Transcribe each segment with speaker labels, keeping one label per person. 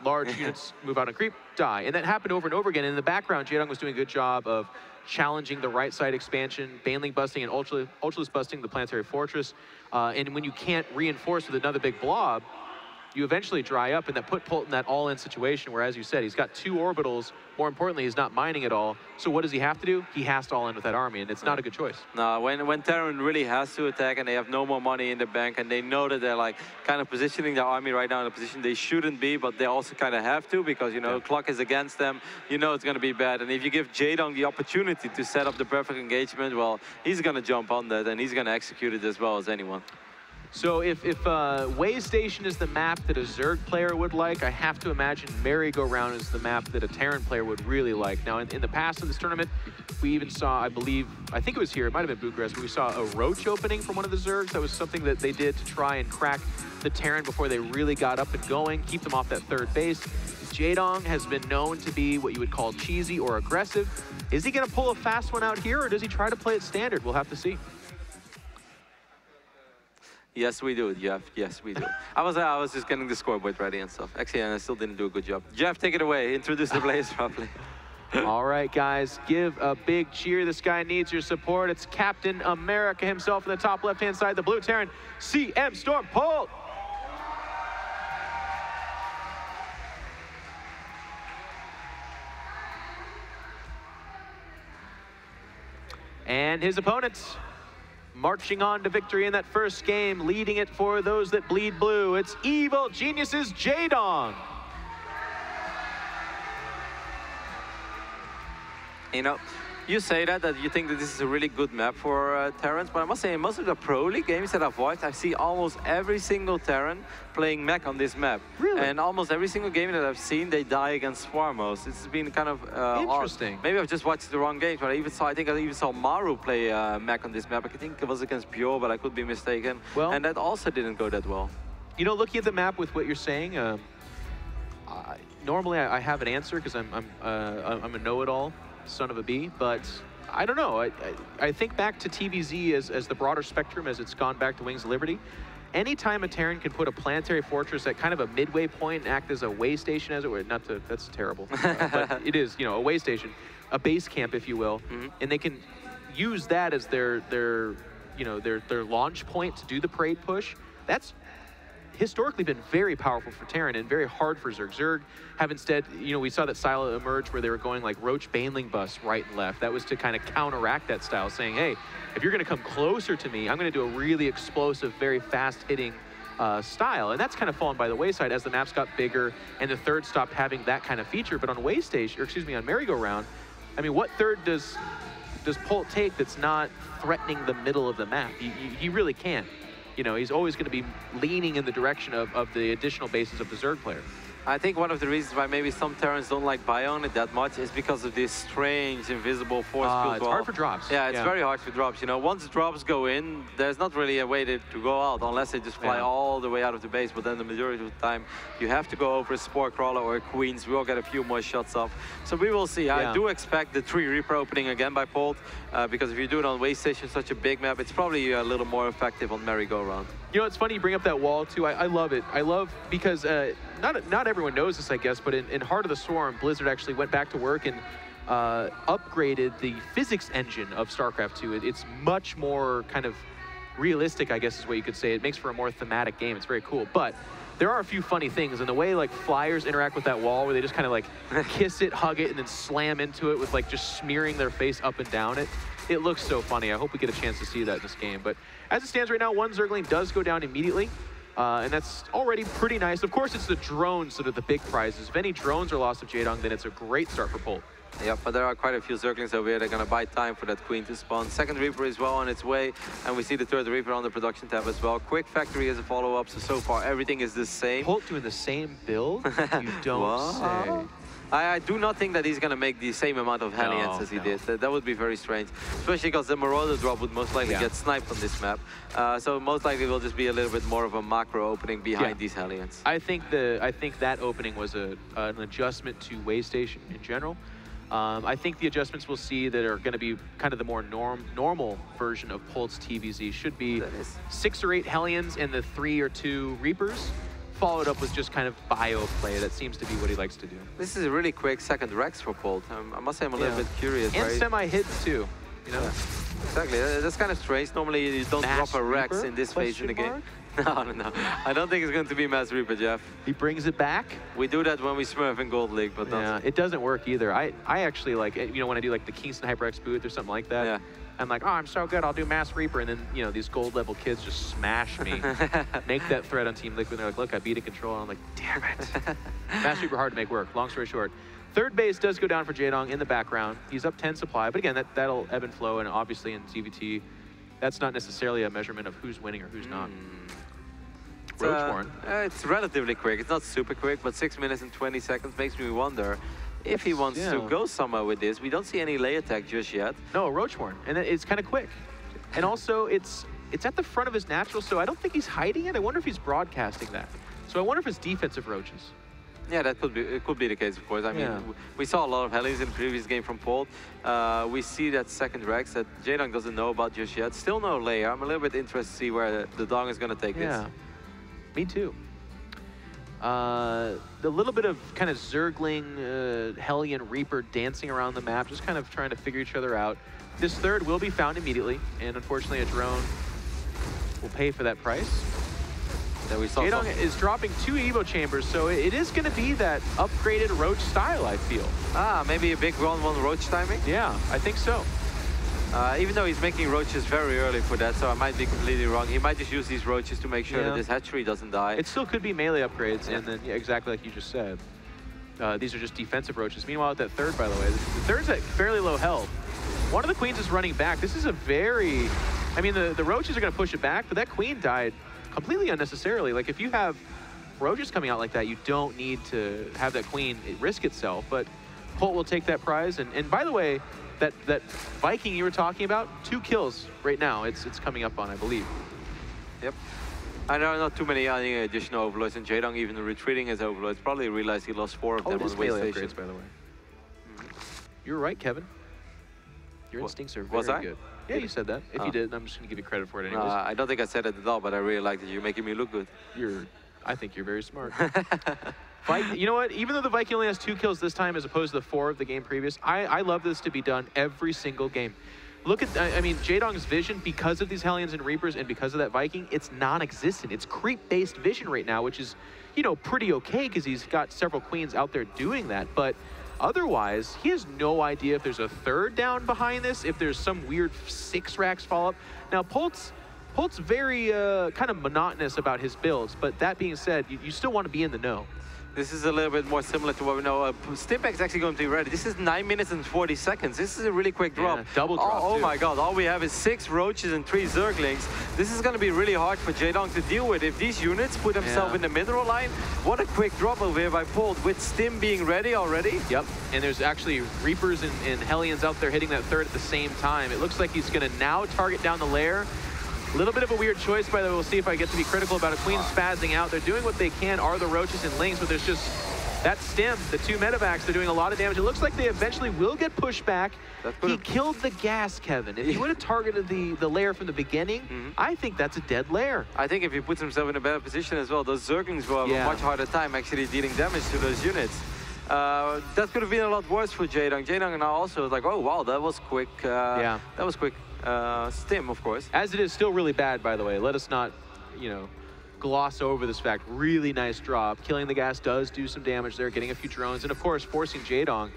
Speaker 1: large units move out and creep, die. And that happened over and over again. And in the background, Jaedong was doing a good job of challenging the right side expansion, Baneling busting and Ultralisk busting the planetary fortress. And when you can't reinforce with another big blob, you eventually dry up, and that put Polt in that all-in situation where, as you said, he's got 2 orbitals. More importantly, he's not mining at all. So what does he have to do? He has to all-in with that army, and it's not a good choice.
Speaker 2: No, when Terran really has to attack and they have no more money in the bank and they know that they're like kind of positioning their army right now in a position they shouldn't be, but they also kind of have to because, you know, clock is against them. You know it's going to be bad. And if you give Jaedong the opportunity to set up the perfect engagement, well, he's going to jump on that and he's going to execute it as well as anyone.
Speaker 1: So if Way Station is the map that a Zerg player would like, I have to imagine Merry-Go-Round is the map that a Terran player would really like. Now, in the past of this tournament, we even saw, I think it was here, it might have been Bucharest, but we saw a Roach opening from one of the Zergs. That was something that they did to try and crack the Terran before they really got up and going, keep them off that third base. Jaedong has been known to be what you would call cheesy or aggressive. Is he going to pull a fast one out here, or does he try to play it standard? We'll have to see.
Speaker 2: Yes, we do, Jeff. Yes, we do. I was just getting the scoreboard ready and stuff. Actually, I still didn't do a good job. Jeff, take it away. Introduce the players properly.
Speaker 1: All right, guys, give a big cheer. This guy needs your support. It's Captain America himself in the top left-hand side, the blue Terran, CM Storm Polt. And his opponents, marching on to victory in that first game, leading it for those that bleed blue. It's Evil Geniuses Jaedong.
Speaker 2: You know, you say that you think that this is a really good map for Terrans, but I must say, in most of the Pro League games that I've watched, I see almost every single Terran playing mech on this map.
Speaker 1: Really?
Speaker 2: And almost every single game that I've seen, they die against Swarmos. It's been kind of
Speaker 1: interesting.
Speaker 2: Maybe I've just watched the wrong games, but I think I even saw Maru play mech on this map. I think it was against Pure, but I could be mistaken. Well, and that also didn't go that well.
Speaker 1: You know, looking at the map with what you're saying, normally I have an answer because I'm a know-it-all son of a bee, but I don't know. I think back to TVZ as the broader spectrum as it's gone back to Wings of Liberty. Anytime a Terran can put a planetary fortress at kind of a midway point and act as a way station, as it were, that's terrible, but it is, you know, a way station, a base camp, if you will, and they can use that as their launch point to do the parade push. That's historically been very powerful for Terran and very hard for Zerg. Zerg have instead, you know, we saw that style emerge where they were going like Roach Baneling bus right and left. That was to kind of counteract that style, saying, hey, if you're going to come closer to me, I'm going to do a really explosive, very fast-hitting style. And that's kind of fallen by the wayside as the maps got bigger and the third stopped having that kind of feature. But on Way Station, or excuse me, on Merry-Go-Round, I mean, what third does Polt take that's not threatening the middle of the map? He really can't. You know, he's always going to be leaning in the direction of the additional bases of the Zerg player.
Speaker 2: I think one of the reasons why maybe some Terrans don't like Bion it that much is because of this strange invisible force field.
Speaker 1: It's hard for drops.
Speaker 2: Yeah, it's very hard for drops. You know, once drops go in, there's not really a way to go out unless they just fly all the way out of the base. But then the majority of the time, you have to go over a Spore Crawler or a Queens. We will get a few more shots off. So we will see. I do expect the 3 Reaper opening again by Polt because if you do it on Way Station, such a big map, it's probably a little more effective on Merry-Go-Round.
Speaker 1: You know, it's funny you bring up that wall too. I love it. I love because not everyone knows this, I guess, but in Heart of the Swarm, Blizzard actually went back to work and upgraded the physics engine of StarCraft 2. It's much more kind of realistic, I guess is what you could say. It makes for a more thematic game. It's very cool. But there are a few funny things, and the way like flyers interact with that wall, where they just kind of like kiss it, hug it, and then slam into it with like just smearing their face up and down it. It looks so funny. I hope we get a chance to see that in this game. But as it stands right now, one Zergling does go down immediately. And that's already pretty nice. Of course, it's the drones that are the big prizes. If any drones are lost of Jaedong, then it's a great start for Polt.
Speaker 2: Yep, but there are quite a few Zerglings over here. They're going to buy time for that Queen to spawn. Second Reaper is well on its way, and we see the third Reaper on the production tab as well. Quick Factory is a follow-up, so far everything is the same.
Speaker 1: Polt doing the same build? You don't say.
Speaker 2: I do not think that he's going to make the same amount of Hellions as he did. That would be very strange, especially because the Marauder drop would most likely get sniped on this map. So most likely will just be a little bit more of a macro opening behind these Hellions.
Speaker 1: I think that opening was an adjustment to Way Station in general. I think the adjustments we'll see that are going to be kind of the more normal version of Polt's TVZ should be 6 or 8 Hellions and the 3 or 2 Reapers followed up with just kind of bio play. That seems to be what he likes to do.
Speaker 2: This is a really quick second Rex for Polt. I must say I'm a little bit curious.
Speaker 1: And semi-hits too, you know?
Speaker 2: Yeah. Exactly, that's kind of strange. Normally you don't drop a Rex in this phase in the game. No. I don't think it's going to be Mass Reaper, Jeff.
Speaker 1: He brings it back.
Speaker 2: We do that when we smurf in Gold League, but not.
Speaker 1: It doesn't work either. I actually like, you know, when I do like the Kingston HyperX booth or something like that, I'm like, oh, I'm so good, I'll do Mass Reaper. And then, you know, these gold level kids just smash me, make that threat on Team Liquid. And they're like, look, I beat in control. And I'm like, damn it. Mass Reaper hard to make work. Long story short. Third base does go down for Jaedong in the background. He's up 10 supply, but again, that'll ebb and flow. And obviously in ZVT, that's not necessarily a measurement of who's winning or who's not.
Speaker 2: It's relatively quick. It's not super quick, but 6 minutes and 20 seconds makes me wonder if he wants to go somewhere with this. We don't see any lay attack just yet.
Speaker 1: No, Roachborn, and it's kind of quick. And also, it's at the front of his natural, so I don't think he's hiding it. I wonder if he's broadcasting that. So I wonder if it's defensive Roaches.
Speaker 2: Yeah, that could be. It could be the case, of course. I mean, we saw a lot of Hellions in the previous game from Polt. We see that second Rex that Jaedong doesn't know about just yet. Still no layer. I'm a little bit interested to see where the Dong is going to take this.
Speaker 1: Me too. The little bit of kind of Zergling, Hellion, Reaper dancing around the map, just kind of trying to figure each other out. This third will be found immediately, and unfortunately a drone will pay for that price.
Speaker 2: We saw
Speaker 1: Jaedong is dropping 2 Evo chambers, so it is going to be that upgraded Roach style, I feel.
Speaker 2: Maybe a big 1-1 Roach timing?
Speaker 1: Yeah, I think so.
Speaker 2: Even though he's making Roaches very early for that, so I might be completely wrong. He might just use these Roaches to make sure that this hatchery doesn't die.
Speaker 1: It still could be melee upgrades, and then, exactly like you just said. These are just defensive Roaches. Meanwhile, at that third, by the way, the third's at fairly low health. One of the Queens is running back. This is a very... I mean, the Roaches are going to push it back, but that Queen died completely unnecessarily. Like, if you have Roaches coming out like that, you don't need to have that Queen risk itself, but Polt will take that prize. And by the way, that Viking you were talking about, 2 kills right now. It's coming up on, I believe.
Speaker 2: Yep. I know not too many additional overlords, and Jaedong even retreating his overlords. Probably realized he lost 4 of them on the way station.
Speaker 1: Upgrades, by the way. You were right, Kevin. Your instincts are very good. Yeah, you said that. If you did, I'm just going to give you credit for it anyways.
Speaker 2: I don't think I said it at all, but I really like that you're making me look good.
Speaker 1: I think you're very smart. You know what? Even though the Viking only has 2 kills this time as opposed to the 4 of the game previous, I love this to be done every single game. Look at, I mean, Jaedong's vision, because of these Hellions and Reapers and because of that Viking, it's non-existent. It's creep-based vision right now, which is, you know, pretty okay because he's got several Queens out there doing that. But otherwise, he has no idea if there's a third down behind this, if there's some weird 6 racks follow-up. Now, Polt's very kind of monotonous about his builds, but that being said, you still want to be in the know.
Speaker 2: This is a little bit more similar to what we know. Stimpak's actually going to be ready. This is 9 minutes and 40 seconds. This is a really quick drop.
Speaker 1: Yeah, double drop,
Speaker 2: Oh my god, all we have is 6 Roaches and 3 Zerglings. This is going to be really hard for Jaedong to deal with. If these units put themselves in the mineral line, what a quick drop over here by Polt, with Stim being ready already.
Speaker 1: Yep, and there's actually Reapers and Hellions out there hitting that third at the same time. It looks like he's going to now target down the lair. A little bit of a weird choice, by the way. We'll see if I get to be critical about a Queen spazzing out. They're doing what they can, are the Roaches and Lings, but there's just that Stim, the 2 medevacs, they're doing a lot of damage. It looks like they eventually will get pushed back. He killed the gas, Kevin. If he would have targeted the lair from the beginning, I think that's a dead lair.
Speaker 2: I think if he puts himself in a better position as well, those Zerglings will have a much harder time actually dealing damage to those units. That could have been a lot worse for Jaedong. Jaedong now also was like, oh wow, that was quick. That was quick. Stim, of course.
Speaker 1: As it is still really bad, by the way. Let us not, you know, gloss over this fact. Really nice drop. Killing the gas does do some damage there, getting a few drones, and of course forcing Jaedong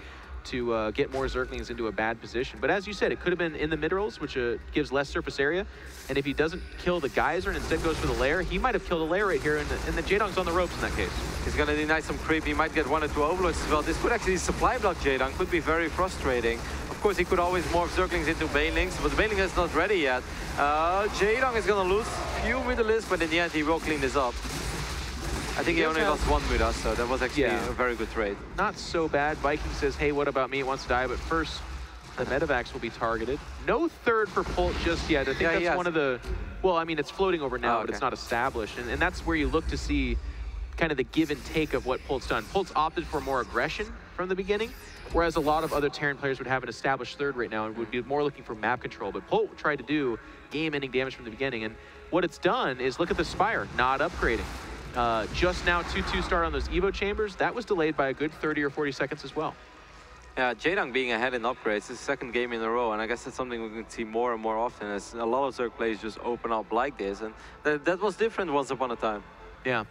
Speaker 1: to get more Zerglings into a bad position. But as you said, it could have been in the minerals, which gives less surface area. And if he doesn't kill the geyser and instead goes for the lair, he might have killed a lair right here, and the Jaedong's on the ropes in that case.
Speaker 2: He's going to deny some creep. He might get 1 or 2 overlords as well. This could actually supply block Jaedong. Could be very frustrating. Of course, he could always morph Zerglings into Banelings, but the Baneling is not ready yet. Jaedong is going to lose a few Mutalisks, but in the end, he will clean this up. I think he only lost 1 Mutas, so that was actually a very good trade.
Speaker 1: Not so bad. Viking says, hey, what about me? It wants to die, but first, the medevacs will be targeted. No third for Polt just yet. I think that's one of the... Well, I mean, it's floating over now, but it's not established. And that's where you look to see kind of the give and take of what Polt's done. Polt's opted for more aggression from the beginning, whereas a lot of other Terran players would have an established third right now and would be more looking for map control. But Polt tried to do game-ending damage from the beginning, and what it's done is look at the Spire, not upgrading. Just now 2-2 start on those Evo chambers. That was delayed by a good 30 or 40 seconds as well.
Speaker 2: Yeah, Jaedong being ahead in upgrades, his second game in a row, and I guess that's something we can see more and more often as a lot of Zerg players just open up like this, and that was different once upon a time.
Speaker 1: Yeah.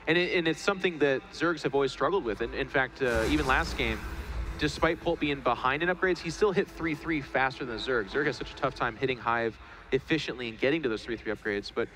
Speaker 1: And it's something that Zergs have always struggled with. In fact, even last game, despite Polt being behind in upgrades, he still hit 3-3 faster than Zerg. Zerg has such a tough time hitting Hive efficiently and getting to those 3-3 upgrades. But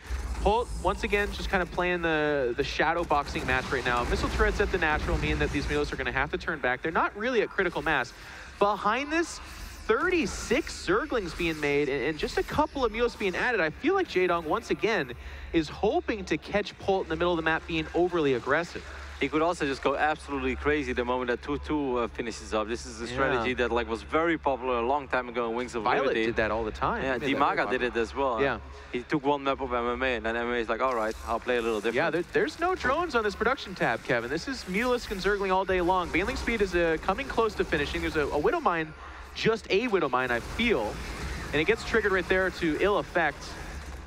Speaker 1: Polt, once again, just kind of playing the shadow boxing match right now. Missile turrets at the natural mean that these Mulos are going to have to turn back. They're not really at critical mass. Behind this, 36 Zerglings being made and just a couple of Mulos being added. I feel like Jaedong, once again, is hoping to catch Polt in the middle of the map being overly aggressive.
Speaker 2: He could also just go absolutely crazy the moment that 2-2 finishes up. This is a strategy that was very popular a long time ago in Wings of
Speaker 1: Violet
Speaker 2: Liberty.
Speaker 1: did that all the time.
Speaker 2: Yeah, Dimaga did it as well.
Speaker 1: Yeah.
Speaker 2: He took one map of MMA, and then MMA is like, all right, I'll play a little different.
Speaker 1: Yeah, there's no drones on this production tab, Kevin. This is Mulisk and Zergling all day long. Baneling speed is coming close to finishing. There's a Widow Mine, just a Widow Mine, I feel. And it gets triggered right there to ill effect.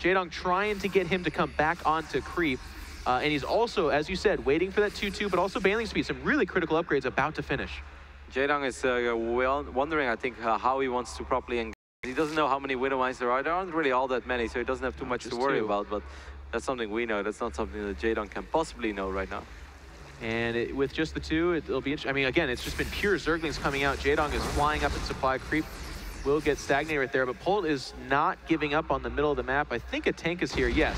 Speaker 1: Jaedong trying to get him to come back onto creep. And he's also, as you said, waiting for that 2-2, but also Baneling speed, some really critical upgrades about to finish.
Speaker 2: Jaedong is wondering, I think, how he wants to properly engage. He doesn't know how many Widow Mines there are. There aren't really all that many, so he doesn't have too much to worry about, but that's something we know. That's not something that Jaedong can possibly know right now.
Speaker 1: And with just the two, it'll be interesting. I mean, again, it's just been pure Zerglings coming out. Jaedong is flying up in supply. Creep will get stagnated right there, but Polt is not giving up on the middle of the map. I think a tank is here, yes.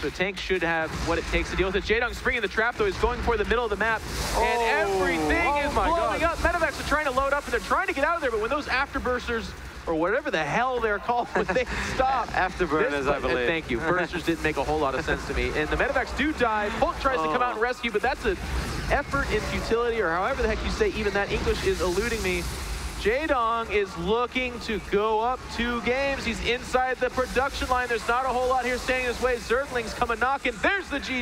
Speaker 1: So a tank should have what it takes to deal with it. Jaedong springing the trap, though. He's going for the middle of the map. And everything is blowing up. Medevacs are trying to load up, and they're trying to get out of there, but when those afterbursters, or whatever the hell they're called, when they stop.
Speaker 2: Afterburners, I believe.
Speaker 1: Thank you. Bursters didn't make a whole lot of sense to me. And the Medevacs do die. Polt tries to come out and rescue, but that's an effort in futility, or however the heck you say. Even that English is eluding me. Jaedong is looking to go up 2 games. He's inside the production line. There's not a whole lot here staying his way. Zerglings come a knocking. There's the G.